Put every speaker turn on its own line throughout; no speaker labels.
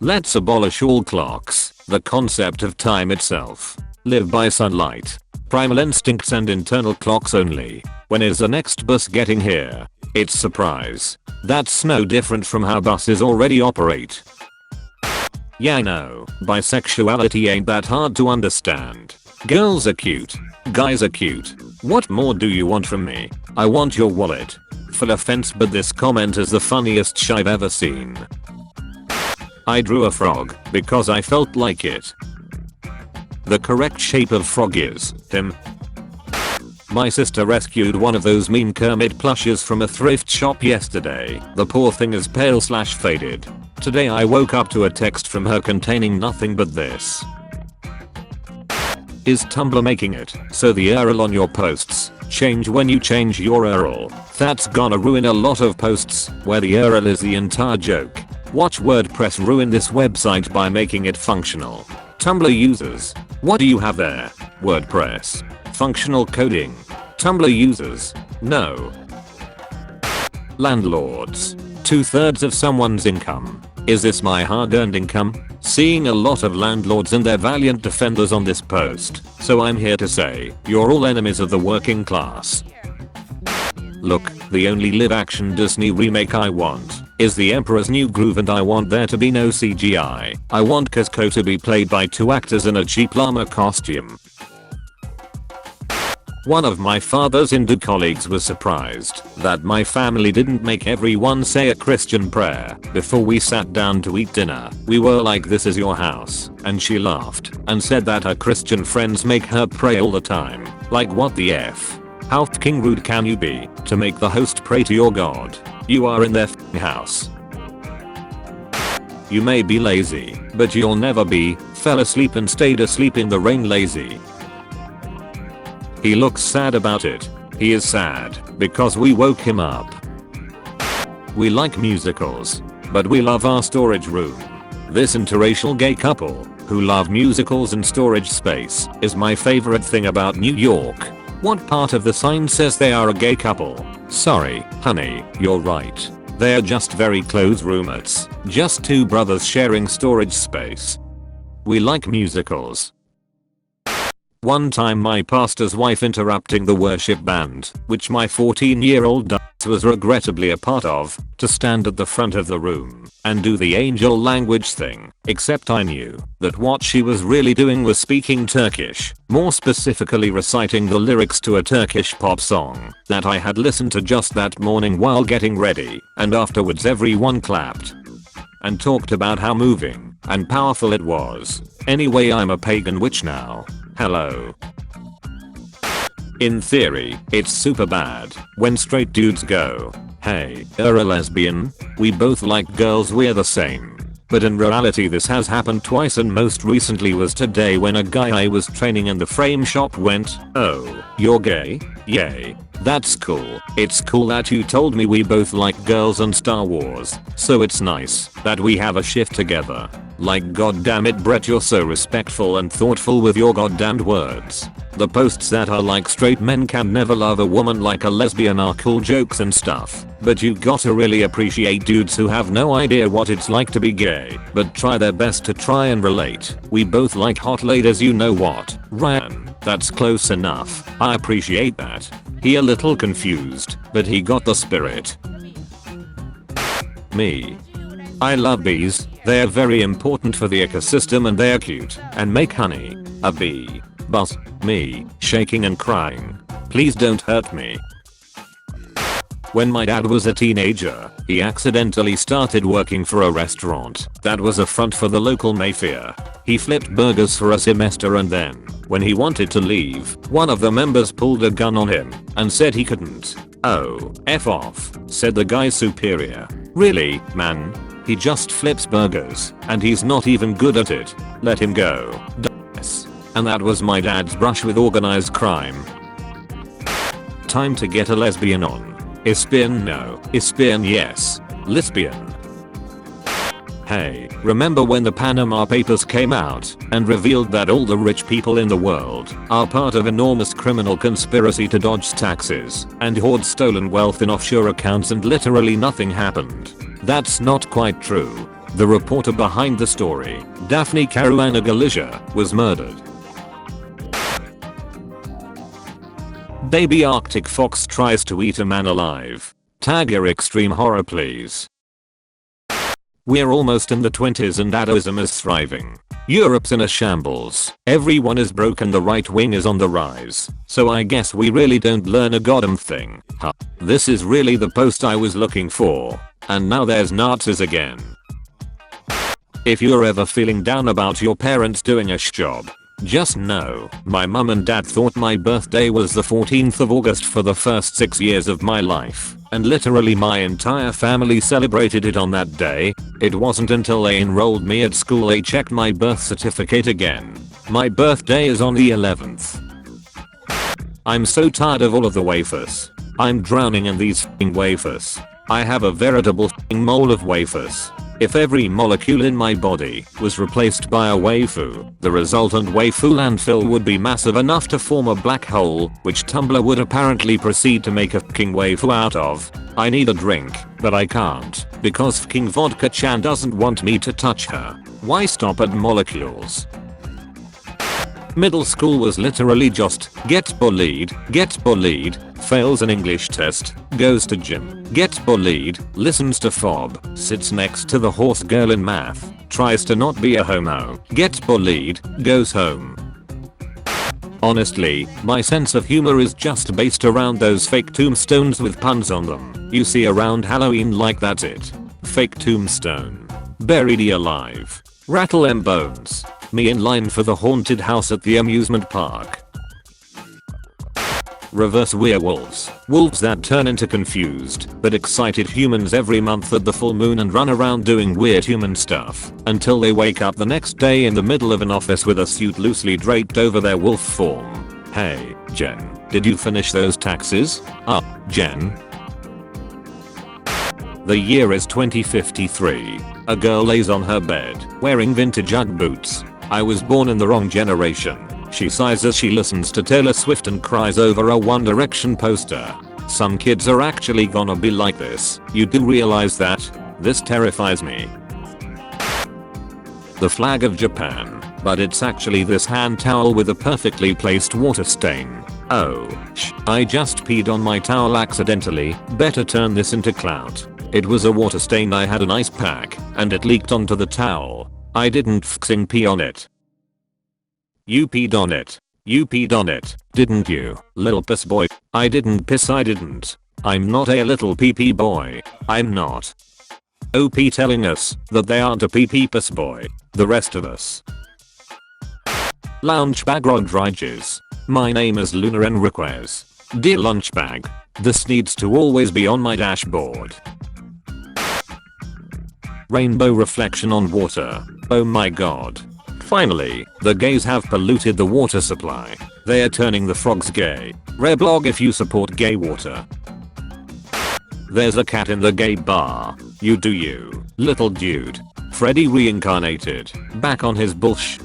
Let's abolish all clocks, the concept of time itself. Live by sunlight. Primal instincts and internal clocks only. When is the next bus getting here? It's surprise. That's no different from how buses already operate. Yeah, I know, bisexuality ain't that hard to understand. Girls are cute. Guys are cute. What more do you want from me? I want your wallet. Full offense, but this comment is the funniest sh I've ever seen. I drew a frog because I felt like it. The correct shape of frog is him. My sister rescued one of those mean Kermit plushes from a thrift shop yesterday. The poor thing is pale/faded. Today I woke up to a text from her containing nothing but this. Is Tumblr making it so the URL on your posts change when you change your URL? That's gonna ruin a lot of posts where the URL is the entire joke. Watch WordPress ruin this website by making it functional. Tumblr users, what do you have there? WordPress. Functional coding. Tumblr users, no. Landlords. 2/3 of someone's income. Is this my hard-earned income? Seeing a lot of landlords and their valiant defenders on this post, so I'm here to say, you're all enemies of the working class. Look, the only live-action Disney remake I want is The Emperor's New Groove, and I want there to be no CGI. I want Cusco to be played by 2 actors in a cheap llama costume. One of my father's Hindu colleagues was surprised that my family didn't make everyone say a Christian prayer before we sat down to eat dinner. We were like, this is your house, and she laughed and said that her Christian friends make her pray all the time. Like, what the F? How f***ing rude can you be to make the host pray to your god? You are in their f***ing house. You may be lazy, but you'll never be fell asleep and stayed asleep in the rain lazy. He looks sad about it. He is sad because we woke him up. We like musicals, but we love our storage room. This interracial gay couple who love musicals and storage space is my favorite thing about New York. What part of the sign says they are a gay couple? Sorry, honey, you're right. They're just very close roommates. Just 2 brothers sharing storage space. We like musicals. One time my pastor's wife interrupting the worship band, which my 14-year-old was regrettably a part of, to stand at the front of the room and do the angel language thing, except I knew that what she was really doing was speaking Turkish, more specifically reciting the lyrics to a Turkish pop song that I had listened to just that morning while getting ready, and afterwards everyone clapped and talked about how moving and powerful it was. Anyway, I'm a pagan witch now. Hello. In theory, it's super bad when straight dudes go, hey, you're a lesbian? We both like girls, we're the same. But in reality this has happened twice, and most recently was today when a guy I was training in the frame shop went, oh, you're gay? Yay. That's cool. It's cool that you told me we both like girls and Star Wars, so it's nice that we have a shift together. Like, goddammit Brett, you're so respectful and thoughtful with your goddamned words. The posts that are like straight men can never love a woman like a lesbian are cool jokes and stuff, but you gotta really appreciate dudes who have no idea what it's like to be gay, but try their best to try and relate. We both like hot ladies, you know what, Ryan? That's close enough. I appreciate that. He a little confused, but he got the spirit. Me. I love bees. They're very important for the ecosystem and they're cute and make honey. A bee. Buzz. Me. Shaking and crying. Please don't hurt me. When my dad was a teenager, he accidentally started working for a restaurant that was a front for the local mafia. He flipped burgers for a semester, and then, when he wanted to leave, one of the members pulled a gun on him and said he couldn't. Oh, F off, said the guy's superior. Really, man? He just flips burgers, and he's not even good at it. Let him go. And that was my dad's brush with organized crime. Time to get a lesbian on. Ispian no, Ispian yes. Lesbian. Hey, remember when the Panama Papers came out and revealed that all the rich people in the world are part of enormous criminal conspiracy to dodge taxes and hoard stolen wealth in offshore accounts, and literally nothing happened? That's not quite true. The reporter behind the story, Daphne Caruana Galizia, was murdered. Baby Arctic fox tries to eat a man alive. Tag your extreme horror please. We're almost in the 20s and Dadaism is thriving. Europe's in a shambles. Everyone is broken, the right wing is on the rise. So I guess we really don't learn a goddamn thing. Huh. This is really the post I was looking for. And now there's Nazis again. If you're ever feeling down about your parents doing a job, just know, my mum and dad thought my birthday was the 14th of August for the first 6 years of my life, and literally my entire family celebrated it on that day. It wasn't until they enrolled me at school they checked my birth certificate again. My birthday is on the 11th. I'm so tired of all of the wafers. I'm drowning in these f***ing wafers. I have a veritable f***ing mole of wafers. If every molecule in my body was replaced by a waifu, the resultant waifu landfill would be massive enough to form a black hole, which Tumblr would apparently proceed to make a f***ing waifu out of. I need a drink, but I can't, because f***ing vodka chan doesn't want me to touch her. Why stop at molecules? Middle school was literally just, get bullied, fails an English test, goes to gym, gets bullied, listens to fob, sits next to the horse girl in math, tries to not be a homo, gets bullied, goes home. Honestly, my sense of humor is just based around those fake tombstones with puns on them you see around Halloween, like that's it. Fake tombstone. Buried alive. Rattle em bones. Me in line for the haunted house at the amusement park. Reverse werewolves. Wolves that turn into confused but excited humans every month at the full moon and run around doing weird human stuff until they wake up the next day in the middle of an office with a suit loosely draped over their wolf form. Hey, Jen, did you finish those taxes? Jen? The year is 2053. A girl lays on her bed, wearing vintage Ugg boots. I was born in the wrong generation. She sighs as she listens to Taylor Swift and cries over a One Direction poster. Some kids are actually gonna be like this. You do realize that? This terrifies me. The flag of Japan, but it's actually this hand towel with a perfectly placed water stain. Oh, I just peed on my towel accidentally. Better turn this into clout. It was a water stain. I had an ice pack and it leaked onto the towel. I didn't f***ing pee on it. You peed on it. You peed on it, didn't you, little piss boy? I didn't piss, I didn't. I'm not a little pee-pee boy. I'm not. OP telling us that they aren't a pee-pee piss boy. The rest of us. Loungebag Rodriguez. My name is Luna Enriquez. Dear Lunchbag, this needs to always be on my dashboard. Rainbow reflection on water. Oh my god. Finally, the gays have polluted the water supply. They are turning the frogs gay. Rare blog if you support gay water. There's a cat in the gay bar. You do you, little dude. Freddy reincarnated. Back on his bullshit.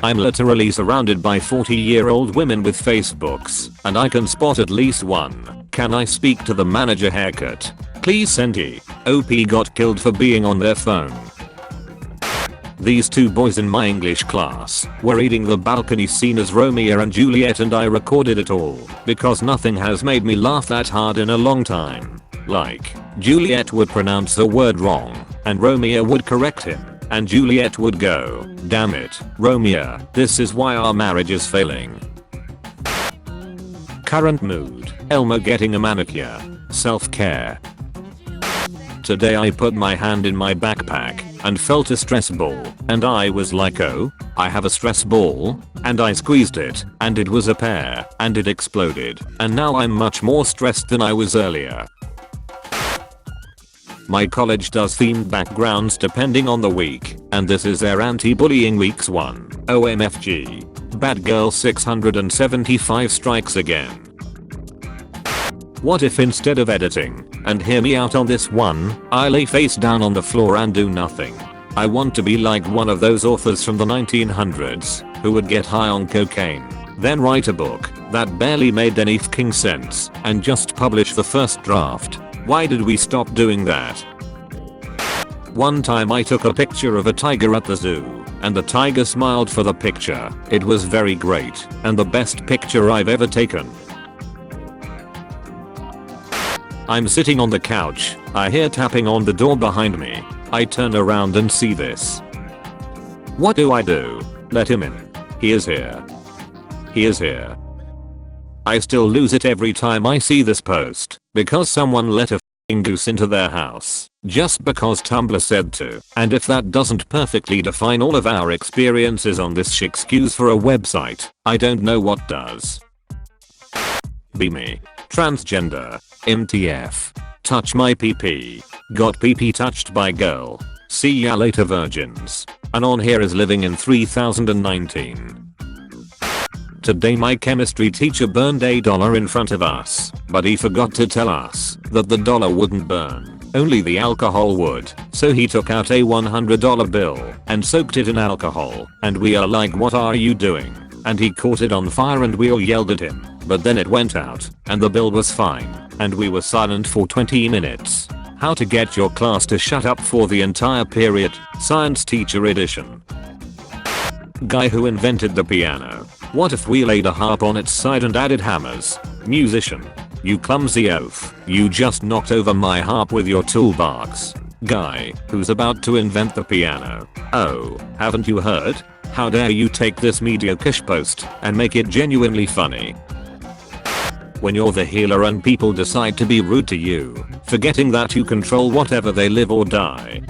I'm literally surrounded by 40-year-old women with Facebooks, and I can spot at least one. Can I speak to the manager? Haircut. Please send he. OP got killed for being on their phone. These two boys in my English class were reading the balcony scene as Romeo and Juliet, and I recorded it all because nothing has made me laugh that hard in a long time. Like, Juliet would pronounce a word wrong and Romeo would correct him and Juliet would go, "Damn it, Romeo, this is why our marriage is failing." Current mood. Elmo getting a manicure. Self-care. Today I put my hand in my backpack and felt a stress ball, and I was like, oh, I have a stress ball, and I squeezed it, and it was a pear, and it exploded, and now I'm much more stressed than I was earlier. My college does themed backgrounds depending on the week, and this is their anti-bullying weeks 1. OMFG. Bad Girl 675 strikes again. What if instead of editing, and hear me out on this one, I lay face down on the floor and do nothing? I want to be like one of those authors from the 1900s who would get high on cocaine, then write a book that barely made any f***ing sense and just publish the first draft. Why did we stop doing that? One time I took a picture of a tiger at the zoo, and the tiger smiled for the picture. It was very great, and the best picture I've ever taken. I'm sitting on the couch, I hear tapping on the door behind me. I turn around and see this. What do? Let him in. He is here. He is here. I still lose it every time I see this post, because someone let a f***ing goose into their house, just because Tumblr said to. And if that doesn't perfectly define all of our experiences on this excuse for a website, I don't know what does. Be me. Transgender. MTF. Touch my PP. Got PP touched by girl. See ya later virgins. And on here is living in 3019. Today my chemistry teacher burned $1 in front of us, but he forgot to tell us that the dollar wouldn't burn, only the alcohol would. So he took out a $100 bill and soaked it in alcohol, and we are like, what are you doing? And he caught it on fire and we all yelled at him, but then it went out and the bill was fine, and we were silent for 20 minutes. How to get your class to shut up for the entire period, science teacher edition. Guy who invented the piano. What if we laid a harp on its side and added hammers? Musician. You clumsy oaf. You just knocked over my harp with your toolbox. Guy who's about to invent the piano. Oh, haven't you heard? How dare you take this mediocre post and make it genuinely funny? When you're the healer and people decide to be rude to you, forgetting that you control whatever they live or die.